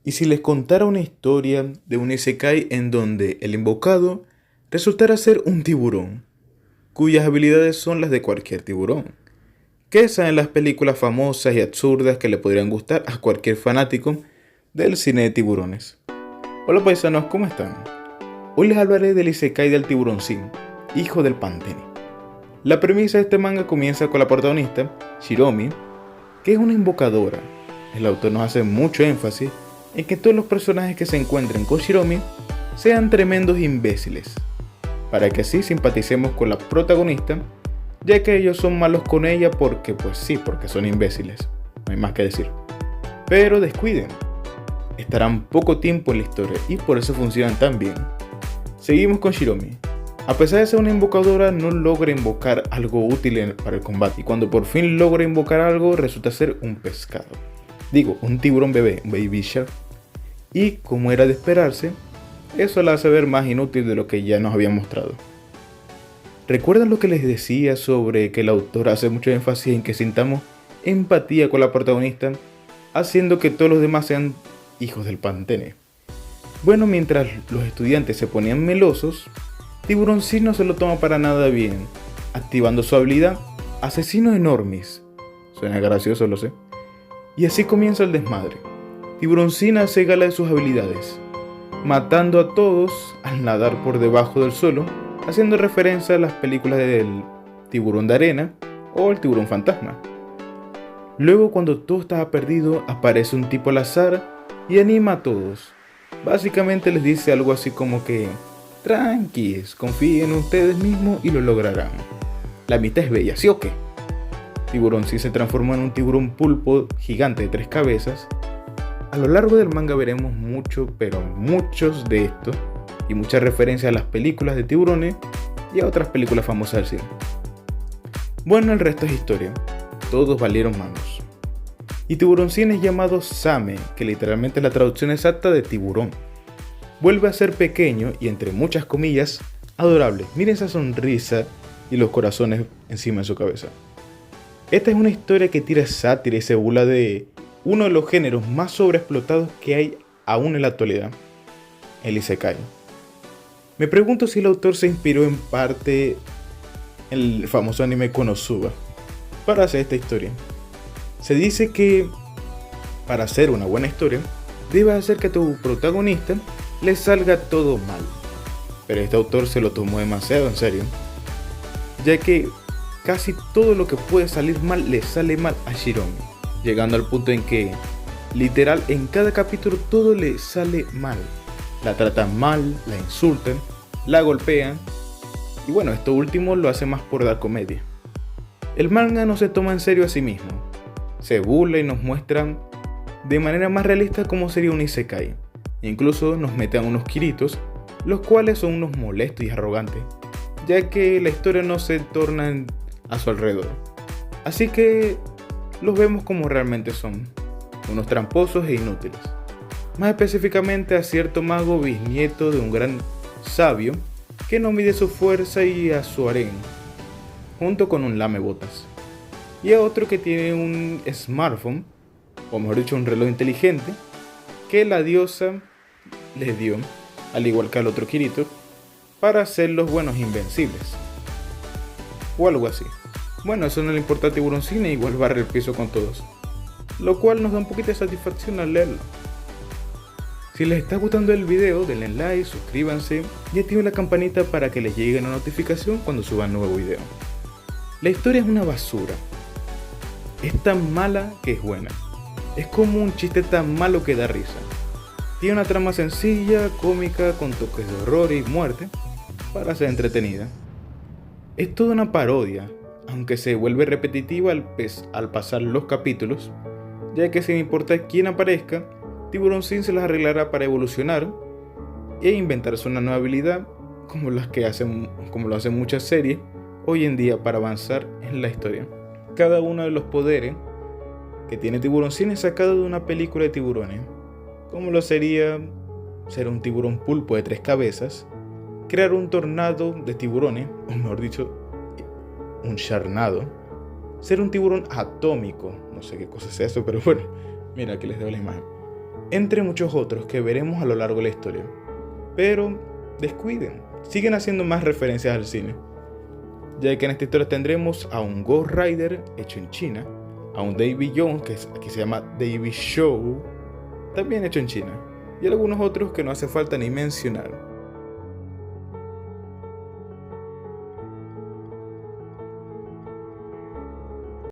¿Y si les contara una historia de un isekai en donde el invocado resultara ser un tiburón, cuyas habilidades son las de cualquier tiburón? Que esas en las películas famosas y absurdas que le podrían gustar a cualquier fanático del cine de tiburones. Hola paisanos, ¿cómo están? Hoy les hablaré del isekai del tiburoncín, hijo del Pantene. La premisa de este manga comienza con la protagonista, Shiromi, que es una invocadora. El autor nos hace mucho énfasis en que todos los personajes que se encuentren con Shiromi sean tremendos imbéciles, para que así simpaticemos con la protagonista, ya que ellos son malos con ella porque son imbéciles, no hay más que decir. Pero descuiden, estarán poco tiempo en la historia y por eso funcionan tan bien. Seguimos con Shiromi. A pesar de ser una invocadora, no logra invocar algo útil para el combate, y cuando por fin logra invocar algo, resulta ser un pescado. Digo, un tiburón bebé, un baby shark. Y como era de esperarse, eso la hace ver más inútil de lo que ya nos había mostrado. ¿Recuerdan lo que les decía sobre que el autor hace mucho énfasis en que sintamos empatía con la protagonista, haciendo que todos los demás sean hijos del Pantene? Bueno, mientras los estudiantes se ponían melosos, Tiburoncín no se lo toma para nada bien, activando su habilidad Asesino Enormis. Suena gracioso, lo sé. Y así comienza el desmadre. Tiburoncín hace gala de sus habilidades, matando a todos al nadar por debajo del suelo, haciendo referencia a las películas del tiburón de arena o el tiburón fantasma. Luego, cuando todo estaba perdido, aparece un tipo al azar y anima a todos. Básicamente les dice algo así como que: tranquis, confíen en ustedes mismos y lo lograrán. La mitad es bella, ¿sí o qué? Tiburoncín se transformó en un tiburón pulpo gigante de 3 cabezas. A lo largo del manga veremos muchos de estos y muchas referencias a las películas de tiburones y a otras películas famosas del cine. Bueno, el resto es historia. Todos valieron manos. Y Tiburoncín es llamado Same, que literalmente es la traducción exacta de tiburón. Vuelve a ser pequeño y, entre muchas comillas, adorable. Miren esa sonrisa y los corazones encima de su cabeza. Esta es una historia que tira sátira y se burla de uno de los géneros más sobreexplotados que hay aún en la actualidad, el isekai. Me pregunto si el autor se inspiró en parte en el famoso anime Konosuba para hacer esta historia. Se dice que para hacer una buena historia, debes hacer que a tu protagonista le salga todo mal. Pero este autor se lo tomó demasiado en serio, ya que casi todo lo que puede salir mal le sale mal a Shiromi, llegando al punto en que, literal, en cada capítulo todo le sale mal. La tratan mal, la insultan, la golpean, y bueno, esto último lo hace más por dar comedia. El manga no se toma en serio a sí mismo, se burla y nos muestran de manera más realista cómo sería un isekai. Incluso nos meten unos Kiritos, los cuales son unos molestos y arrogantes, ya que la historia no se torna a su alrededor. Así que los vemos como realmente son, unos tramposos e inútiles. Más específicamente a cierto mago bisnieto de un gran sabio que no mide su fuerza y a su harén, junto con un lamebotas. Y a otro que tiene un smartphone, o mejor dicho un reloj inteligente, que la diosa les dio, al igual que al otro Kirito, para hacer los buenos invencibles. O algo así. Bueno, eso no le importa a Tiburoncín, igual barre el piso con todos, lo cual nos da un poquito de satisfacción al leerlo. Si les está gustando el video, denle like, suscríbanse y activen la campanita para que les llegue una notificación cuando suba un nuevo video. La historia es una basura. Es tan mala que es buena. Es como un chiste tan malo que da risa. Tiene una trama sencilla, cómica, con toques de horror y muerte, para ser entretenida. Es toda una parodia, aunque se vuelve repetitiva al pasar los capítulos, ya que sin importar quién aparezca, Tiburoncín se las arreglará para evolucionar e inventarse una nueva habilidad, como lo hacen muchas series hoy en día para avanzar en la historia. Cada uno de los poderes que tiene Tiburoncín es sacado de una película de tiburones, como lo sería ser un tiburón pulpo de 3 cabezas, crear un tornado de tiburones, o mejor dicho, un charnado, ser un tiburón atómico, no sé qué cosa es eso, pero bueno, mira, aquí les doy la imagen, entre muchos otros que veremos a lo largo de la historia. Pero descuiden, siguen haciendo más referencias al cine, ya que en esta historia tendremos a un Ghost Rider hecho en China, a un Davy Jones, que aquí se llama Davy Show, también hecho en China, y algunos otros que no hace falta ni mencionar.